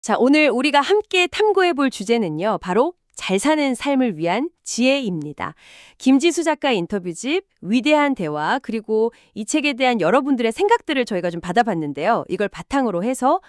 자, 오늘 우리가 함께 탐구해 볼 주제는요. 바로 잘 사는 삶을 위한 지혜입니다. 김지수 작가 인터뷰집 위대한 대화 그리고 이 책에 대한 여러분들의 생각들을 저희가 좀 받아봤는데요. 이걸 바탕으로 해서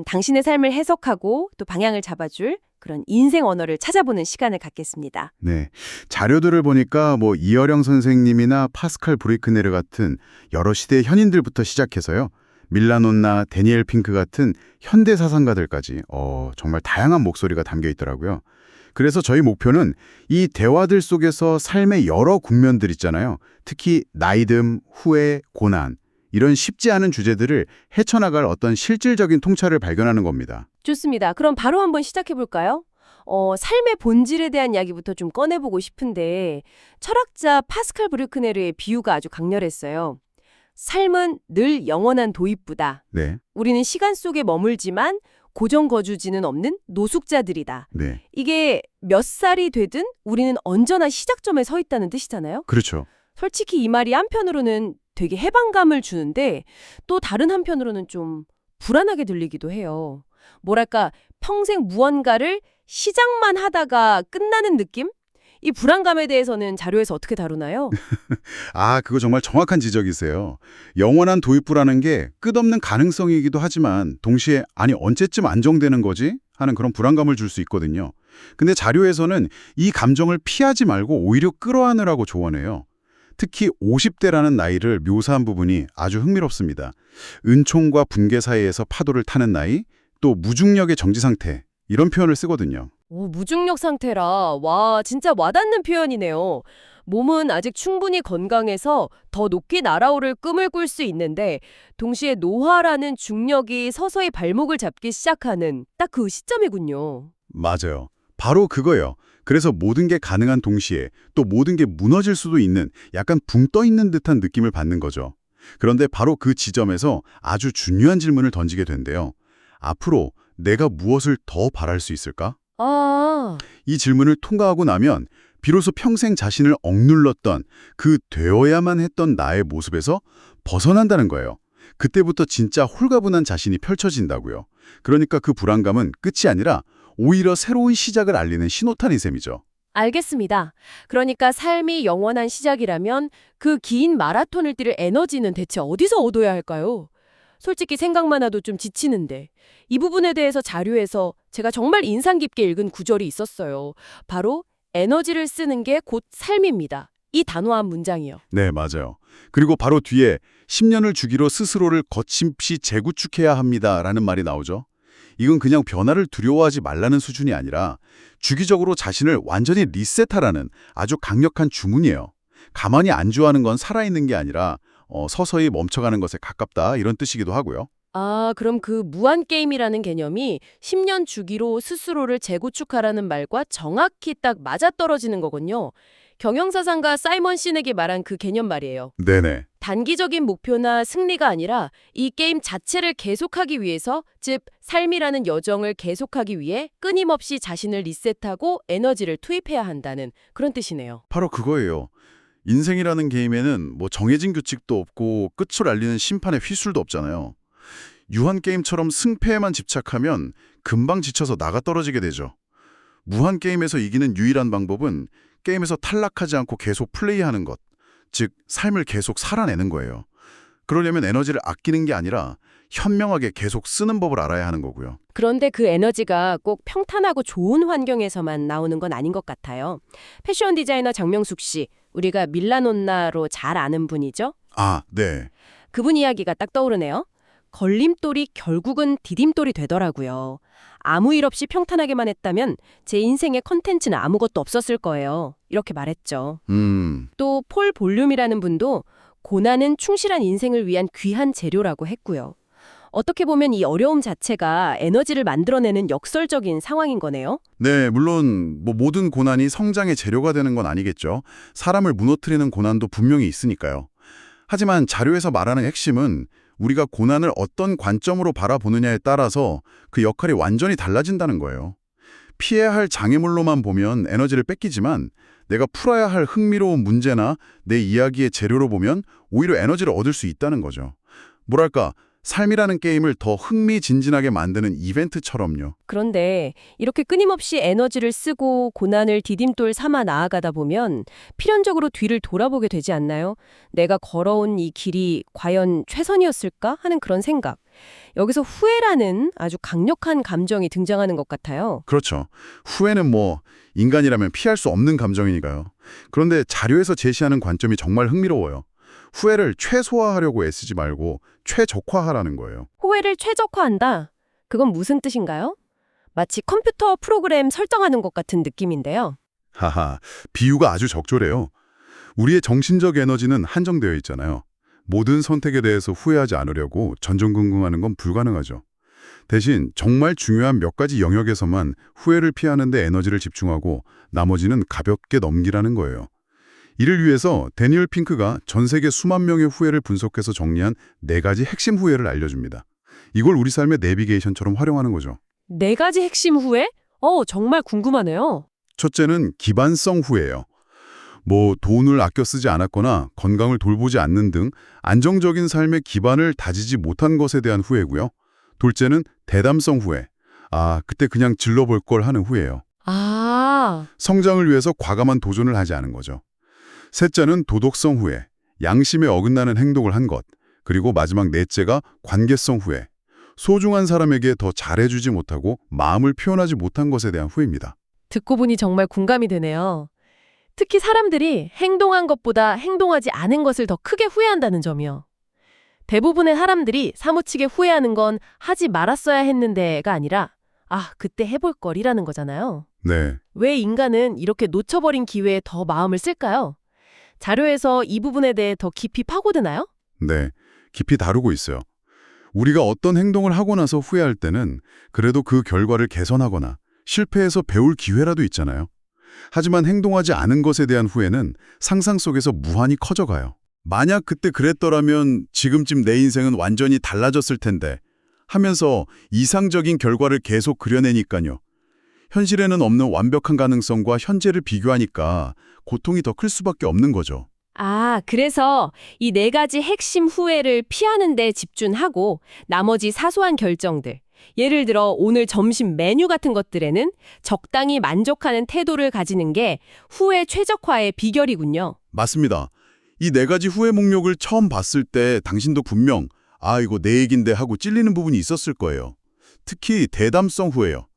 당신의 삶을 해석하고 또 방향을 잡아줄 그런 인생 언어를 찾아보는 시간을 갖겠습니다. 네. 자료들을 보니까 이어령 선생님이나 파스칼 브루이크네르 같은 여러 시대의 현인들부터 시작해서요. 밀라논나 데니엘 핑크 같은 현대 사상가들까지 정말 다양한 목소리가 담겨 있더라고요. 그래서 저희 목표는 이 대화들 속에서 삶의 여러 국면들 있잖아요. 특히 나이듦, 후회, 고난 이런 쉽지 않은 주제들을 헤쳐나갈 어떤 실질적인 통찰을 발견하는 겁니다. 좋습니다. 그럼 바로 한번 시작해 볼까요? 삶의 본질에 대한 이야기부터 좀 꺼내보고 싶은데 철학자 파스칼 브루크네르의 비유가 아주 강렬했어요. 삶은 늘 영원한 도입부다. 네. 우리는 시간 속에 머물지만 고정 거주지는 없는 노숙자들이다. 네. 이게 몇 살이 되든 우리는 언제나 시작점에 서 있다는 뜻이잖아요. 그렇죠. 솔직히 이 말이 한편으로는 되게 해방감을 주는데 또 다른 한편으로는 좀 불안하게 들리기도 해요. 뭐랄까 평생 무언가를 시작만 하다가 끝나는 느낌? 이 불안감에 대해서는 자료에서 어떻게 다루나요? 그거 정말 정확한 지적이세요. 영원한 도입부라는 게 끝없는 가능성이기도 하지만 동시에 언제쯤 안정되는 거지? 하는 그런 불안감을 줄 수 있거든요. 근데 자료에서는 이 감정을 피하지 말고 오히려 끌어안으라고 조언해요. 특히 50대라는 나이를 묘사한 부분이 아주 흥미롭습니다. 은총과 분개 사이에서 파도를 타는 나이, 또 무중력의 정지 상태 이런 표현을 쓰거든요. 오, 무중력 상태라. 와, 진짜 와닿는 표현이네요. 몸은 아직 충분히 건강해서 더 높게 날아오를 꿈을 꿀 수 있는데 동시에 노화라는 중력이 서서히 발목을 잡기 시작하는 딱 그 시점이군요. 맞아요. 바로 그거예요. 그래서 모든 게 가능한 동시에 또 모든 게 무너질 수도 있는 약간 붕 떠 있는 듯한 느낌을 받는 거죠. 그런데 바로 그 지점에서 아주 중요한 질문을 던지게 된대요. 앞으로 내가 무엇을 더 바랄 수 있을까? 아, 이 질문을 통과하고 나면 비로소 평생 자신을 억눌렀던 그 되어야만 했던 나의 모습에서 벗어난다는 거예요. 그때부터 진짜 홀가분한 자신이 펼쳐진다고요. 그러니까 그 불안감은 끝이 아니라 오히려 새로운 시작을 알리는 신호탄인 셈이죠. 알겠습니다. 그러니까 삶이 영원한 시작이라면 그 긴 마라톤을 뛰를 에너지는 대체 어디서 얻어야 할까요? 솔직히 생각만 해도 좀 지치는데 이 부분에 대해서 자료에서 제가 정말 인상 깊게 읽은 구절이 있었어요. 바로 에너지를 쓰는 게 곧 삶입니다. 이 단호한 문장이요. 네, 맞아요. 그리고 바로 뒤에 10년을 주기로 스스로를 거침없이 재구축해야 합니다라는 말이 나오죠. 이건 그냥 변화를 두려워하지 말라는 수준이 아니라 주기적으로 자신을 완전히 리셋하라는 아주 강력한 주문이에요. 가만히 안주하는 건 살아있는 게 아니라 서서히 멈춰가는 것에 가깝다 이런 뜻이기도 하고요. 아, 그럼 그 무한게임이라는 개념이 10년 주기로 스스로를 재구축하라는 말과 정확히 딱 맞아떨어지는 거군요. 경영사상가 사이먼 시넥이 말한 그 개념 말이에요. 네네. 단기적인 목표나 승리가 아니라 이 게임 자체를 계속하기 위해서, 즉 삶이라는 여정을 계속하기 위해 끊임없이 자신을 리셋하고 에너지를 투입해야 한다는 그런 뜻이네요. 바로 그거예요. 인생이라는 게임에는 정해진 규칙도 없고 끝을 알리는 심판의 휘술도 없잖아요. 유한 게임처럼 승패에만 집착하면 금방 지쳐서 나가 떨어지게 되죠. 무한 게임에서 이기는 유일한 방법은 게임에서 탈락하지 않고 계속 플레이하는 것, 즉 삶을 계속 살아내는 거예요. 그러려면 에너지를 아끼는 게 아니라 현명하게 계속 쓰는 법을 알아야 하는 거고요. 그런데 그 에너지가 꼭 평탄하고 좋은 환경에서만 나오는 건 아닌 것 같아요. 패션 디자이너 장명숙 씨, 우리가 밀라논나로 잘 아는 분이죠? 네. 그분 이야기가 딱 떠오르네요. 걸림돌이 결국은 디딤돌이 되더라고요. 아무 일 없이 평탄하게만 했다면 제 인생의 컨텐츠는 아무것도 없었을 거예요. 이렇게 말했죠. 또 폴 볼륨이라는 분도 고난은 충실한 인생을 위한 귀한 재료라고 했고요. 어떻게 보면 이 어려움 자체가 에너지를 만들어내는 역설적인 상황인 거네요. 네, 물론 모든 고난이 성장의 재료가 되는 건 아니겠죠. 사람을 무너뜨리는 고난도 분명히 있으니까요. 하지만 자료에서 말하는 핵심은 우리가 고난을 어떤 관점으로 바라보느냐에 따라서 그 역할이 완전히 달라진다는 거예요. 피해야 할 장애물로만 보면 에너지를 뺏기지만 내가 풀어야 할 흥미로운 문제나 내 이야기의 재료로 보면 오히려 에너지를 얻을 수 있다는 거죠. 뭐랄까, 삶이라는 게임을 더 흥미진진하게 만드는 이벤트처럼요. 그런데 이렇게 끊임없이 에너지를 쓰고 고난을 디딤돌 삼아 나아가다 보면 필연적으로 뒤를 돌아보게 되지 않나요? 내가 걸어온 이 길이 과연 최선이었을까 하는 그런 생각. 여기서 후회라는 아주 강력한 감정이 등장하는 것 같아요. 그렇죠. 후회는 인간이라면 피할 수 없는 감정이니까요. 그런데 자료에서 제시하는 관점이 정말 흥미로워요. 후회를 최소화하려고 애쓰지 말고 최적화하라는 거예요. 후회를 최적화한다. 그건 무슨 뜻인가요? 마치 컴퓨터 프로그램 설정하는 것 같은 느낌인데요. 하하, 비유가 아주 적절해요. 우리의 정신적 에너지는 한정되어 있잖아요. 모든 선택에 대해서 후회하지 않으려고 전전긍긍하는 건 불가능하죠. 대신 정말 중요한 몇 가지 영역에서만 후회를 피하는 데 에너지를 집중하고 나머지는 가볍게 넘기라는 거예요. 이를 위해서 데니얼 핑크가 전 세계 수만 명의 후회를 분석해서 정리한 4가지 핵심 후회를 알려줍니다. 이걸 우리 삶의 내비게이션처럼 활용하는 거죠. 4가지 핵심 후회? 정말 궁금하네요. 첫째는 기반성 후회예요. 돈을 아껴 쓰지 않았거나 건강을 돌보지 않는 등 안정적인 삶의 기반을 다지지 못한 것에 대한 후회고요. 둘째는 대담성 후회. 그때 그냥 질러볼 걸 하는 후회예요. 성장을 위해서 과감한 도전을 하지 않은 거죠. 셋째는 도덕성 후회. 양심에 어긋나는 행동을 한 것. 그리고 마지막 넷째가 관계성 후회. 소중한 사람에게 더 잘해주지 못하고 마음을 표현하지 못한 것에 대한 후회입니다. 듣고 보니 정말 공감이 되네요. 특히 사람들이 행동한 것보다 행동하지 않은 것을 더 크게 후회한다는 점이요. 대부분의 사람들이 사무치게 후회하는 건 하지 말았어야 했는데가 아니라 그때 해볼 걸이라는 거잖아요. 네. 왜 인간은 이렇게 놓쳐버린 기회에 더 마음을 쓸까요? 자료에서 이 부분에 대해 더 깊이 파고드나요? 네. 깊이 다루고 있어요. 우리가 어떤 행동을 하고 나서 후회할 때는 그래도 그 결과를 개선하거나 실패해서 배울 기회라도 있잖아요. 하지만 행동하지 않은 것에 대한 후회는 상상 속에서 무한히 커져가요. 만약 그때 그랬더라면 지금쯤 내 인생은 완전히 달라졌을 텐데 하면서 이상적인 결과를 계속 그려내니까요. 현실에는 없는 완벽한 가능성과 현재를 비교하니까 고통이 더 클 수밖에 없는 거죠. 그래서 이 4가지 핵심 후회를 피하는 데 집중하고 나머지 사소한 결정들, 예를 들어 오늘 점심 메뉴 같은 것들에는 적당히 만족하는 태도를 가지는 게 후회 최적화의 비결이군요. 맞습니다. 이 4가지 후회 목록을 처음 봤을 때 당신도 분명 이거 내 얘긴데 하고 찔리는 부분이 있었을 거예요. 특히 대담성 후회요.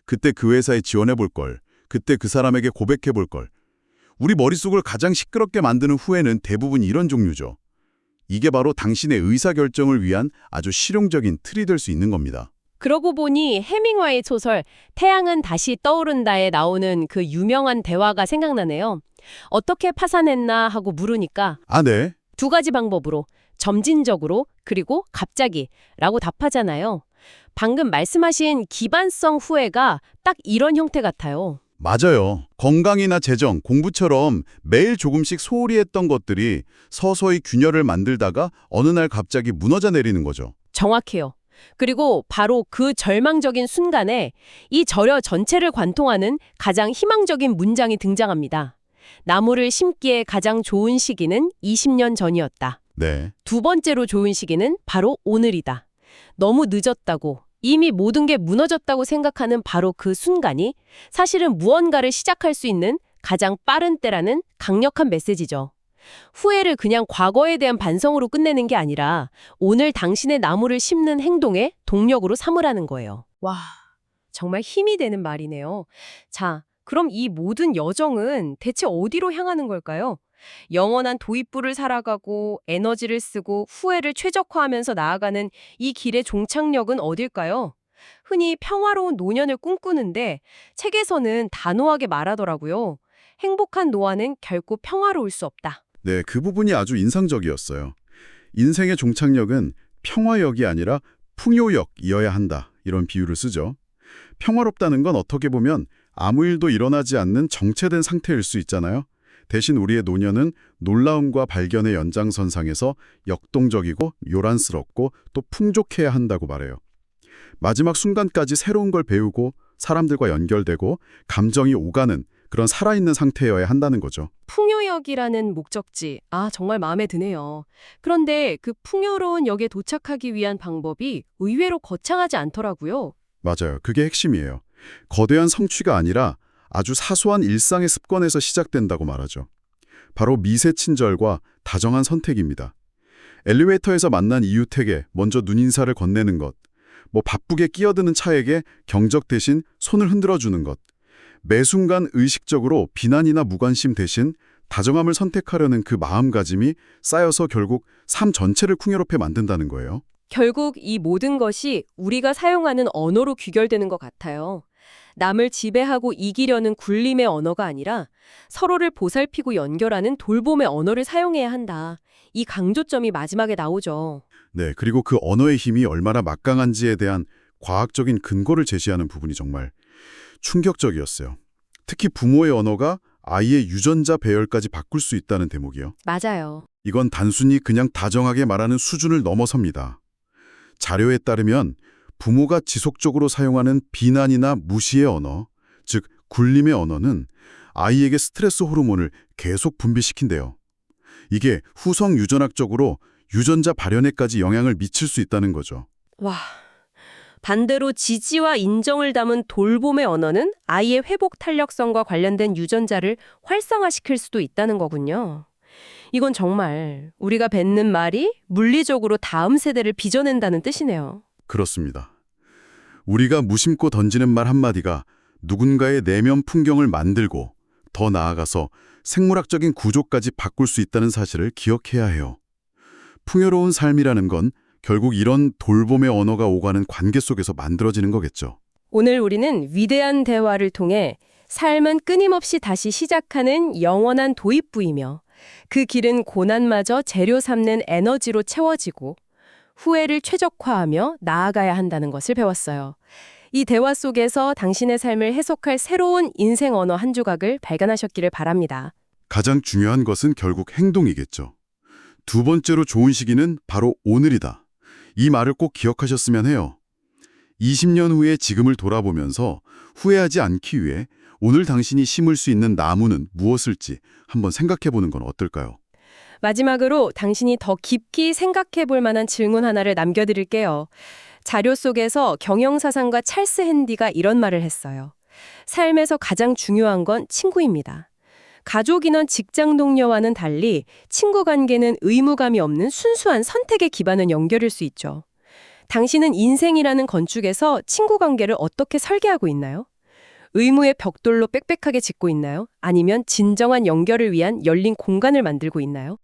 그때 그 회사에 지원해 볼 걸, 그때 그 사람에게 고백해 볼 걸. 우리 머릿속을 가장 시끄럽게 만드는 후회는 대부분 이런 종류죠. 이게 바로 당신의 의사결정을 위한 아주 실용적인 틀이 될 수 있는 겁니다. 그러고 보니 해밍웨이 소설 태양은 다시 떠오른다에 나오는 그 유명한 대화가 생각나네요. 어떻게 파산했나 하고 물으니까 네. 2가지 방법으로 점진적으로 그리고 갑자기 라고 답하잖아요. 방금 말씀하신 기반성 후회가 딱 이런 형태 같아요. 맞아요. 건강이나 재정, 공부처럼 매일 조금씩 소홀히 했던 것들이 서서히 균열을 만들다가 어느 날 갑자기 무너져 내리는 거죠. 정확해요. 그리고 바로 그 절망적인 순간에 이 절여 전체를 관통하는 가장 희망적인 문장이 등장합니다. 나무를 심기에 가장 좋은 시기는 20년 전이었다. 네. 2번째로 좋은 시기는 바로 오늘이다. 너무 늦었다고, 이미 모든 게 무너졌다고 생각하는 바로 그 순간이 사실은 무언가를 시작할 수 있는 가장 빠른 때라는 강력한 메시지죠. 후회를 그냥 과거에 대한 반성으로 끝내는 게 아니라 오늘 당신의 나무를 심는 행동의 동력으로 삼으라는 거예요. 와, 정말 힘이 되는 말이네요. 자, 그럼 이 모든 여정은 대체 어디로 향하는 걸까요? 영원한 도입부를 살아가고 에너지를 쓰고 후회를 최적화하면서 나아가는 이 길의 종착역은 어딜까요? 흔히 평화로운 노년을 꿈꾸는데 책에서는 단호하게 말하더라고요. 행복한 노안은 결코 평화로울 수 없다. 네, 그 부분이 아주 인상적이었어요. 인생의 종착역은 평화역이 아니라 풍요역이어야 한다. 이런 비유를 쓰죠. 평화롭다는 건 어떻게 보면 아무 일도 일어나지 않는 정체된 상태일 수 있잖아요. 대신 우리의 노년은 놀라움과 발견의 연장선상에서 역동적이고 요란스럽고 또 풍족해야 한다고 말해요. 마지막 순간까지 새로운 걸 배우고 사람들과 연결되고 감정이 오가는 그런 살아있는 상태여야 한다는 거죠. 풍요역이라는 목적지. 정말 마음에 드네요. 그런데 그 풍요로운 역에 도착하기 위한 방법이 의외로 거창하지 않더라고요. 맞아요. 그게 핵심이에요. 거대한 성취가 아니라 아주 사소한 일상의 습관에서 시작된다고 말하죠. 바로 미세 친절과 다정한 선택입니다. 엘리베이터에서 만난 이웃에게 먼저 눈인사를 건네는 것, 바쁘게 끼어드는 차에게 경적 대신 손을 흔들어주는 것, 매 순간 의식적으로 비난이나 무관심 대신 다정함을 선택하려는 그 마음가짐이 쌓여서 결국 삶 전체를 풍요롭게 만든다는 거예요. 결국 이 모든 것이 우리가 사용하는 언어로 귀결되는 것 같아요. 남을 지배하고 이기려는 굴림의 언어가 아니라 서로를 보살피고 연결하는 돌봄의 언어를 사용해야 한다. 이 강조점이 마지막에 나오죠. 네, 그리고 그 언어의 힘이 얼마나 막강한지에 대한 과학적인 근거를 제시하는 부분이 정말 충격적이었어요. 특히 부모의 언어가 아이의 유전자 배열까지 바꿀 수 있다는 대목이요. 맞아요. 이건 단순히 그냥 다정하게 말하는 수준을 넘어섭니다. 자료에 따르면 부모가 지속적으로 사용하는 비난이나 무시의 언어, 즉 굴림의 언어는 아이에게 스트레스 호르몬을 계속 분비시킨대요. 이게 후성 유전학적으로 유전자 발현에까지 영향을 미칠 수 있다는 거죠. 와, 반대로 지지와 인정을 담은 돌봄의 언어는 아이의 회복 탄력성과 관련된 유전자를 활성화시킬 수도 있다는 거군요. 이건 정말 우리가 뱉는 말이 물리적으로 다음 세대를 빚어낸다는 뜻이네요. 그렇습니다. 우리가 무심코 던지는 말 한마디가 누군가의 내면 풍경을 만들고 더 나아가서 생물학적인 구조까지 바꿀 수 있다는 사실을 기억해야 해요. 풍요로운 삶이라는 건 결국 이런 돌봄의 언어가 오가는 관계 속에서 만들어지는 거겠죠. 오늘 우리는 위대한 대화를 통해 삶은 끊임없이 다시 시작하는 영원한 도입부이며 그 길은 고난마저 재료 삼는 에너지로 채워지고 후회를 최적화하며 나아가야 한다는 것을 배웠어요. 이 대화 속에서 당신의 삶을 해석할 새로운 인생 언어 한 조각을 발견하셨기를 바랍니다. 가장 중요한 것은 결국 행동이겠죠. 두 번째로 좋은 시기는 바로 오늘이다. 이 말을 꼭 기억하셨으면 해요. 20년 후에 지금을 돌아보면서 후회하지 않기 위해 오늘 당신이 심을 수 있는 나무는 무엇일지 한번 생각해 보는 건 어떨까요? 마지막으로 당신이 더 깊이 생각해 볼 만한 질문 하나를 남겨드릴게요. 자료 속에서 경영사상가 찰스 핸디가 이런 말을 했어요. 삶에서 가장 중요한 건 친구입니다. 가족이나 직장 동료와는 달리 친구 관계는 의무감이 없는 순수한 선택에 기반한 연결일 수 있죠. 당신은 인생이라는 건축에서 친구 관계를 어떻게 설계하고 있나요? 의무의 벽돌로 빽빽하게 짓고 있나요? 아니면 진정한 연결을 위한 열린 공간을 만들고 있나요?